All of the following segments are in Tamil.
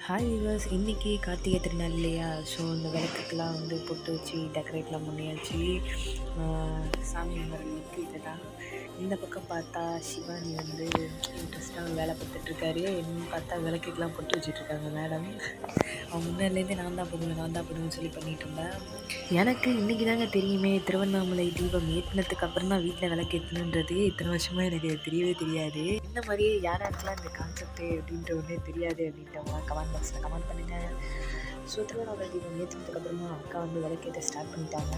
ஹாய் விவர்ஸ், இன்றைக்கி கார்த்திகை திருநாள் இல்லையா? ஸோ இந்த விளக்குக்கெலாம் வந்து பொட்டு வச்சு டெக்கரேட்லாம் பண்ணியாச்சு. சாமி கும்பிட்றதுக்கு இது தான். இந்த பக்கம் பார்த்தா சிவானி வந்து இன்ட்ரெஸ்ட்டாக வேலை பார்த்துட்ருக்காரு. என்னன்னு பார்த்தா விளக்குக்கெலாம் பொட்டு வச்சுட்ருக்காங்க மேடம். அவங்க முன்னாடிலேருந்தே நான் தான் போடுவேன்னு சொல்லி பண்ணிகிட்டு இருந்தேன். எனக்கு இன்றைக்கி தாங்க தெரியுமே, திருவண்ணாமலை தீபம் ஏற்றினதுக்கு அப்புறம் தான் வீட்டில் விளக்கு ஏற்றணுன்றது. இத்தனை வருஷமாக எனக்கு தெரியவே தெரியாது. இந்த மாதிரியே யாருக்கெல்லாம் இந்த கான்செப்ட்டு அப்படின்ற ஒன்றே தெரியாது அப்படின்றவங்க கமெண்ட் பாக்ஸில் கமெண்ட் பண்ணுங்கள். ஸோ திருவண்ணாமலை தீபம் ஏற்றினதுக்கப்புறமா அக்கா வந்து விளக்கேற்ற ஸ்டார்ட் பண்ணிட்டாங்க.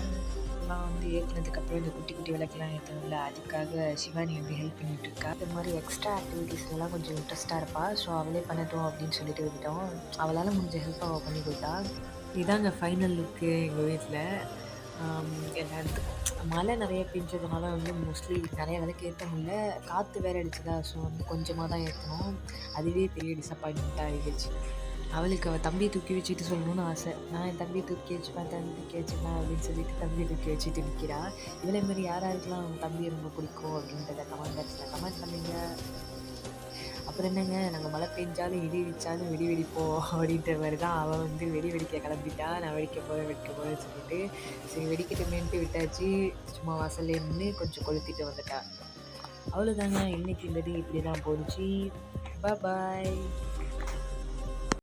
நான் வந்து ஏற்றினதுக்கப்புறம் இந்த குட்டி குட்டி விளக்கெல்லாம் ஏற்றணும்ல, அதுக்காக சிவானி வந்து ஹெல்ப் பண்ணிகிட்ருக்கா. இந்த மாதிரி எக்ஸ்ட்ரா ஆக்டிவிட்டீஸ்லாம் கொஞ்சம் இன்ட்ரெஸ்ட்டாக இருப்பாள். ஸோ அவளே பண்ணட்டும் அப்படின்னு சொல்லிட்டு விட்டுட்டோம். அவளால் முடிஞ்ச ஹெல்ப் அவள் பண்ணி கொடுத்தா. இதாங்க ஃபைனல் லுக்கு எங்கள் வீட்டில். எல்லா இடத்துக்கும் மழை நிறைய பெஞ்சதுனால வந்து மோஸ்ட்லி நிறைய விளக்கு ஏற்ற முடியல. காற்று வேறு அடிச்சுதா, ஸோ வந்து கொஞ்சமாக தான் ஏற்றணும். அதுவே பெரிய டிசப்பாயின்மெண்ட்டாக ஆகிடுச்சு. அவளுக்கு அவள் தம்பியை தூக்கி வச்சுட்டு சொல்லணும்னு ஆசை. நான் என் தம்பியை தூக்கி வச்சுப்பேன் அப்படின்னு சொல்லிட்டு தம்பியை தூக்கி வச்சுட்டு நிற்கிறா. இதே மாதிரி யாருக்கெல்லாம் அவங்க தம்பியை ரொம்ப பிடிக்கும் அப்படின்றத கமெண்ட் பாக்ஸில் கமெண்ட் பண்ணுங்க. அப்புறம் என்னங்க, நாங்கள் மழை பெஞ்சாலும் இடி இடித்தாலும் வெடி வெடிப்போம் அப்படின்ற மாதிரி தான் அவள் வந்து வெடி வெடிக்க கிளம்பிட்டா. நான் வெடிக்க போகிறேன்னு சொல்லிட்டு சரி வெடிக்கட்டுமேன்ட்டு விட்டாச்சு. சும்மா வாசல்லே நின்று கொஞ்சம் கொளுத்திட்டு வந்துட்டா. அவ்வளோதாங்க, இன்றைக்கி இந்த டே இப்படி தான் போணுச்சு. பாய்.